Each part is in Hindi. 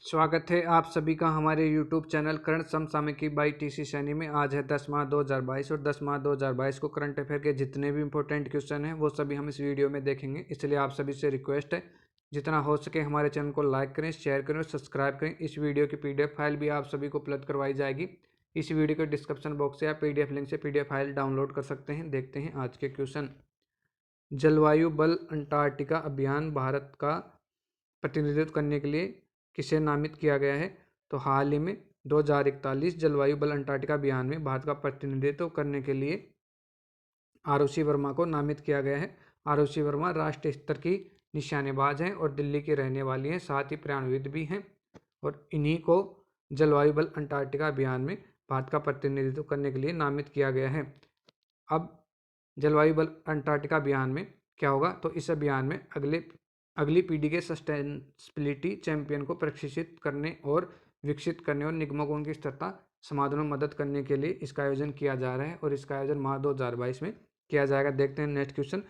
स्वागत है आप सभी का हमारे YouTube चैनल करंट समसामयिकी बाई टीसी सैनी में। आज है 10 मार्च 2022 और 10 मार्च 2022 को करंट अफेयर के जितने भी इंपॉर्टेंट क्वेश्चन हैं वो सभी हम इस वीडियो में देखेंगे। इसलिए आप सभी से रिक्वेस्ट है जितना हो सके हमारे चैनल को लाइक करें, शेयर करें और सब्सक्राइब करें। इस वीडियो की PDF फाइल भी आप सभी को उपलब्ध करवाई जाएगी। इस वीडियो के डिस्क्रिप्शन बॉक्स से आप PDF लिंक से PDF फाइल डाउनलोड कर सकते हैं। देखते हैं आज के क्वेश्चन। जलवायु बल अंटार्कटिका अभियान भारत का प्रतिनिधित्व करने के लिए किसे नामित किया गया है? तो हाल ही में 2041 जलवायु बल अंटार्कटिका अभियान में भारत का प्रतिनिधित्व करने के लिए आरुषि वर्मा को नामित किया गया है। आरुषि वर्मा राष्ट्रीय स्तर की निशानेबाज हैं और दिल्ली की रहने वाली हैं, साथ ही प्रयाणविद भी हैं और इन्हीं को जलवायु बल अंटार्कटिका अभियान में भारत का प्रतिनिधित्व करने के लिए नामित किया गया है। अब जलवायु बल अंटार्कटिका अभियान में क्या होगा? तो इस अभियान में अगली पीढ़ी के सस्टेनेबिलिटी चैंपियन को प्रशिक्षित करने और विकसित करने और निगमों को उनकी स्थिरता समाधान में मदद करने के लिए इसका आयोजन किया जा रहा है और इसका आयोजन मार्च 2022 में किया जाएगा। देखते हैं next question.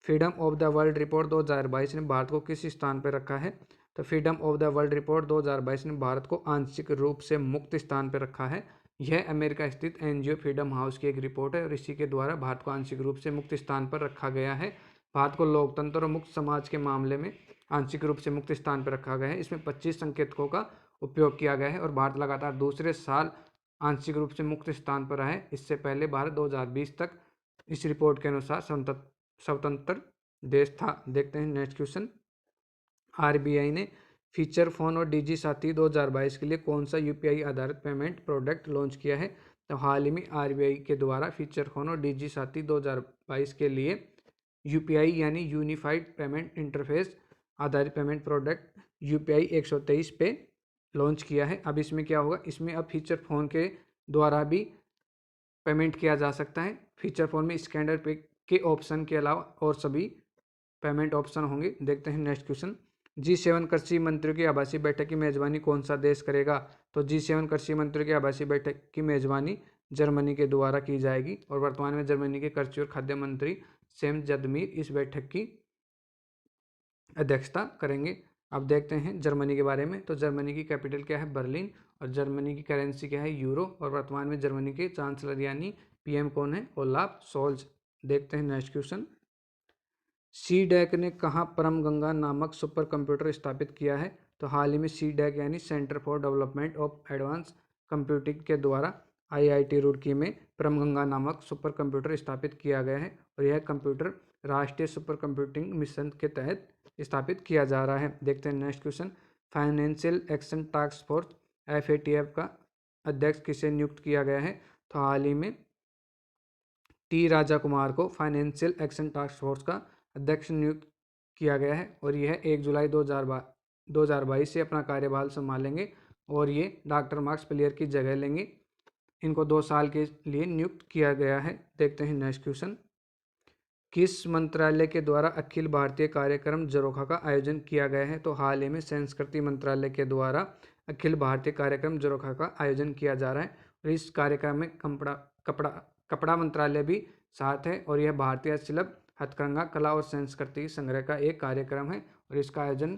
Freedom of the world report 2022 ने भारत को किस स्थान पर रखा है? तो freedom of the world report 2022 ने भारत को आंशिक रूप से मुक्त स्थान पर रखा है। यह अमेरिका स्थित NGO फ्रीडम हाउस की एक रिपोर्ट है और इसी के द्वारा भारत को आंशिक रूप से मुक्त स्थान पर रखा गया है। भारत को लोकतंत्र और मुक्त समाज के मामले में आंशिक रूप से मुक्त स्थान पर रखा गया है। इसमें 25 संकेतकों का उपयोग किया गया है और भारत लगातार दूसरे साल आंशिक रूप से मुक्त स्थान पर रहा है। इससे पहले भारत 2020 तक इस रिपोर्ट के अनुसार स्वतंत्र देश था। देखते हैं नेक्स्ट क्वेश्चन। RBI ने फीचर फोन और DG साथी 2022 के लिए कौन सा UPI आधारित पेमेंट प्रोडक्ट लॉन्च किया है? तो हाल ही में RBI के द्वारा फीचर फोन और DG साथी 2022 के लिए UPI यानी यूनिफाइड पेमेंट इंटरफेस आधारित पेमेंट प्रोडक्ट UPI 123 पे लॉन्च किया है। अब इसमें क्या होगा? इसमें अब फीचर फ़ोन के द्वारा भी पेमेंट किया जा सकता है। फीचर फ़ोन में स्कैनर पे के ऑप्शन के अलावा और सभी पेमेंट ऑप्शन होंगे। देखते हैं नेक्स्ट क्वेश्चन। G7 कृषि मंत्रियों की आभासी बैठक की मेजबानी कौन सा देश करेगा? तो G7 कृषि मंत्रियों की आभासी बैठक की मेजबानी जर्मनी के द्वारा की जाएगी और वर्तमान में जर्मनी के कृषि और खाद्य मंत्री सेम जदमीर इस बैठक की अध्यक्षता करेंगे। अब देखते हैं जर्मनी के बारे में। तो जर्मनी की कैपिटल क्या है? बर्लिन और जर्मनी की करेंसी क्या है? यूरो और वर्तमान में जर्मनी के चांसलर यानी PM कौन है? Olaf Scholz. देखते हैं नेक्स्ट क्वेश्चन। CDAC ने कहाँ परम गंगा नामक सुपर कंप्यूटर स्थापित किया है? तो हाल ही में CDAC यानी centre for development of advance computing के द्वारा IIT रुड़की में परम गंगा नामक सुपर कंप्यूटर स्थापित किया गया है और यह कंप्यूटर राष्ट्रीय सुपर कंप्यूटिंग मिशन के तहत स्थापित किया जा रहा है। देखते हैं next question. Financial action task force FATF का अध्यक्ष किसे नियुक्त किया गया है? तो हाल ही में T राजा कुमार को फाइनेंशियल एक्शन टास्क फोर्स का अध्यक्ष नियुक्त किया गया है और यह 1 जुलाई 2022 से अपना कार्यभार संभालेंगे और ये डॉक्टर मार्क्स प्लेयर की जगह लेंगे। इनको 2 साल के लिए नियुक्त किया गया है। देखते हैं नेक्स्ट क्वेश्चन। किस मंत्रालय के द्वारा अखिल भारतीय कार्यक्रम झरोखा का आयोजन किया गया है? तो हाल ही में संस्कृति मंत्रालय के द्वारा अखिल भारतीय कार्यक्रम झरोखा का आयोजन किया जा रहा है और इस कार्यक्रम में कपड़ा मंत्रालय भी साथ है और यह भारतीय शिल्प, हथकरघा, कला और संस्कृति संग्रह का एक कार्यक्रम है और इसका आयोजन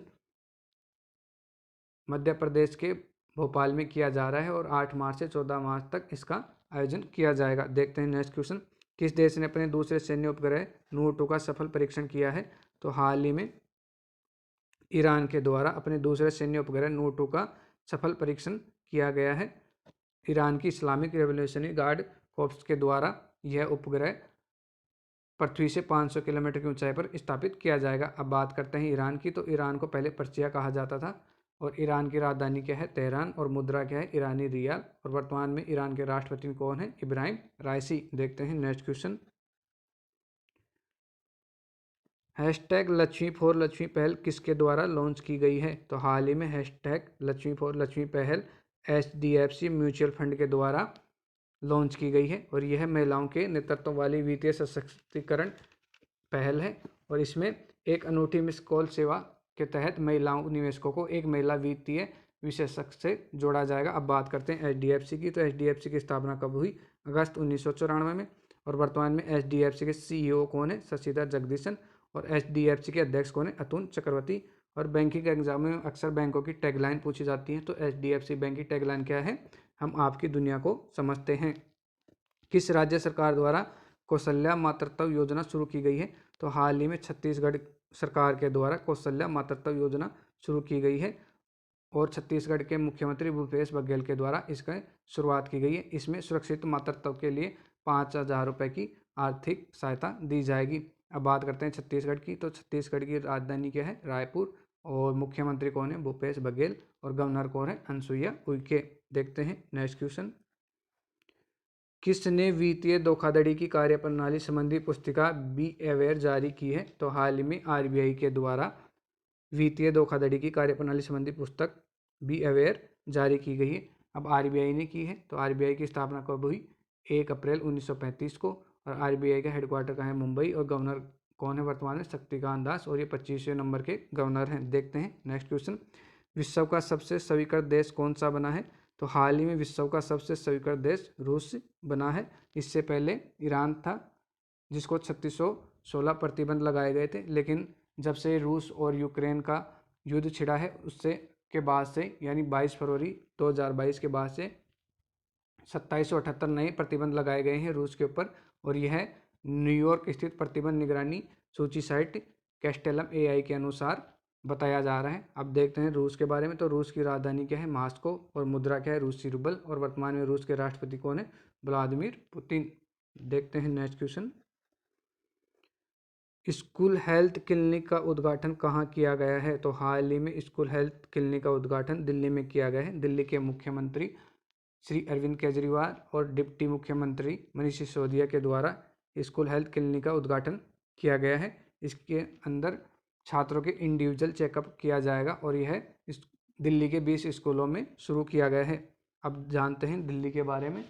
मध्य प्रदेश के भोपाल में किया जा रहा है और 8 मार्च से 14 मार्च तक इसका आयोजन किया जाएगा। देखते हैं नेक्स्ट क्वेश्चन। किस देश ने अपने दूसरे सैन्य उपग्रह नूर 2 का सफल परीक्षण किया है? तो हाल ही में ईरान के द्वारा अपने दूसरे सैन्य उपग्रह नूर 2 का सफल परीक्षण किया गया है। ईरान की इस्लामिक रेवोल्यूशनरी गार्ड कोर्प्स के द्वारा यह उपग्रह पृथ्वी से 500 किलोमीटर की ऊंचाई पर स्थापित किया जाएगा। अब बात करते हैं ईरान की। तो ईरान को पहले पर्शिया कहा जाता था और ईरान की राजधानी क्या है? तेहरान और मुद्रा क्या है? ईरानी रियाल और वर्तमान में ईरान के राष्ट्रपति कौन है? इब्राहिम राइसी। देखते हैं next question. #Lakshmi for Lakshmi पहल किसके द्वारा लॉन्च की गई है? तो हाल ही में #लक्ष्मी फॉर लक्ष्मी पहल HDFC म्यूचुअल फंड के द्वारा लॉन्च की गई है और यह महिलाओं के नेतृत्व वाली वित्तीय सशक्तिकरण पहल है और इसमें एक अनूठी मिस कॉल सेवा के तहत महिलाओं निवेशकों को एक महिला वित्तीय विशेषज्ञ से जोड़ा जाएगा। अब बात करते हैं HDFC की। तो HDFC की स्थापना कब हुई? अगस्त 1994 में और वर्तमान में HDFC के CEO कौन है? शशिधर जगदीशन और HDFC के अध्यक्ष कौन है? अतुल चक्रवर्ती और बैंकिंग एग्जाम में अक्सर बैंकों की टैगलाइन पूछी जाती है। तो HDFC बैंक की टैगलाइन क्या है? हम आपकी दुनिया को समझते हैं। किस राज्य सरकार द्वारा कौशल्या मातृत्व योजना शुरू की गई है? तो हाल ही में छत्तीसगढ़ सरकार के द्वारा कौशल्या मातृत्व योजना शुरू की गई है और छत्तीसगढ़ के मुख्यमंत्री भूपेश बघेल के द्वारा इसका शुरुआत की गई है। इसमें सुरक्षित मातृत्व के लिए 5,000 रुपये की आर्थिक सहायता दी जाएगी। अब बात करते हैं छत्तीसगढ़ की। तो छत्तीसगढ़ की राजधानी क्या है? रायपुर। और मुख्यमंत्री कौन है? भूपेश बघेल। और गवर्नर कौन है? अनसुईया उइके। देखते हैं नेक्स्ट क्वेश्चन। किसने वित्तीय धोखाधड़ी की कार्यप्रणाली संबंधी पुस्तिका बी अवेयर जारी की है? तो हाल ही में RBI के द्वारा वित्तीय धोखाधड़ी की कार्यप्रणाली संबंधी पुस्तक बी अवेयर जारी की गई है। अब RBI ने की है। तो RBI की स्थापना कब हुई? 1 अप्रैल 1935 को। और RBI का हेडक्वार्टर कहाँ है? मुंबई। और गवर्नर कौन है वर्तमान में? शक्तिकांत दास। और ये 25वें नंबर के गवर्नर हैं। देखते हैं नेक्स्ट क्वेश्चन। विश्व का सबसे स्वीकृत देश कौन सा बना है? तो हाल ही में विश्व का सबसे स्वीकृत देश रूस बना है। इससे पहले ईरान था, जिसको 3616 प्रतिबंध लगाए गए थे। लेकिन जब से रूस और यूक्रेन का युद्ध छिड़ा है उससे के बाद से, यानी 22 फरवरी 2022 के बाद से 2778 नए प्रतिबंध लगाए गए हैं रूस के ऊपर। और यह न्यूयॉर्क स्थित प्रतिबंध निगरानी सूची साइट कैस्टेलम AI के अनुसार बताया जा रहा है। अब देखते हैं रूस के बारे में। तो रूस की राजधानी क्या है? मॉस्को। और मुद्रा क्या है? रूसी रूबल। और वर्तमान में रूस के राष्ट्रपति कौन है? Vladimir Putin. देखते हैं next question. School health clinic का उद्घाटन कहाँ किया गया है? तो हाल ही में स्कूल हेल्थ क्लिनिक का उद्घाटन दिल्ली में किया गया है। दिल्ली के मुख्यमंत्री श्री अरविंद केजरीवाल और डिप्टी मुख्यमंत्री मनीष सिसोदिया के द्वारा स्कूल हेल्थ क्लिनिक का उद्घाटन किया गया है। इसके अंदर छात्रों के इंडिविजुअल चेकअप किया जाएगा और यह इस दिल्ली के 20 स्कूलों में शुरू किया गया है। अब जानते हैं दिल्ली के बारे में।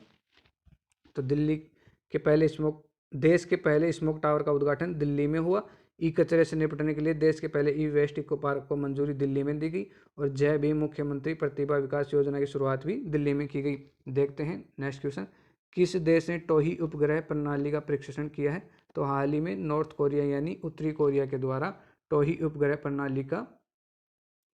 तो देश के पहले स्मोक टावर का उद्घाटन दिल्ली में हुआ। ई कचरे से निपटने के लिए देश के पहले ई वेस्ट इको पार्क को मंजूरी दिल्ली में दी गई। और जय भीम मुख्यमंत्री प्रतिभा विकास योजना की शुरुआत भी दिल्ली में की गई। देखते हैं नेक्स्ट क्वेश्चन। किस देश ने टोही उपग्रह प्रणाली का परीक्षण किया है? तो हाल ही में नॉर्थ कोरिया यानी उत्तरी कोरिया के द्वारा टोही उपग्रह प्रणाली का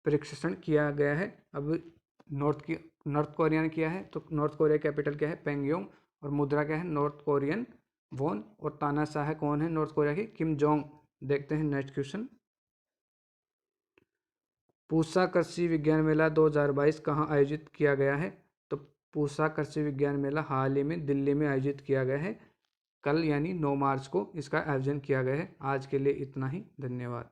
परीक्षण किया गया है। अब नॉर्थ कोरिया ने किया है। तो नॉर्थ कोरिया कैपिटल क्या है? पेंगयोंग। और मुद्रा क्या है? North Korean von. और तानाशाह कौन है नॉर्थ कोरिया के? Kim Jong. देखते हैं नेक्स्ट क्वेश्चन। पूसा कृषि विज्ञान मेला 2022 कहाँ आयोजित किया गया है? तो पूसा कृषि विज्ञान मेला हाल ही में दिल्ली में आयोजित किया गया है। कल यानी 9 मार्च को इसका आयोजन किया गया है। आज के लिए इतना ही। धन्यवाद।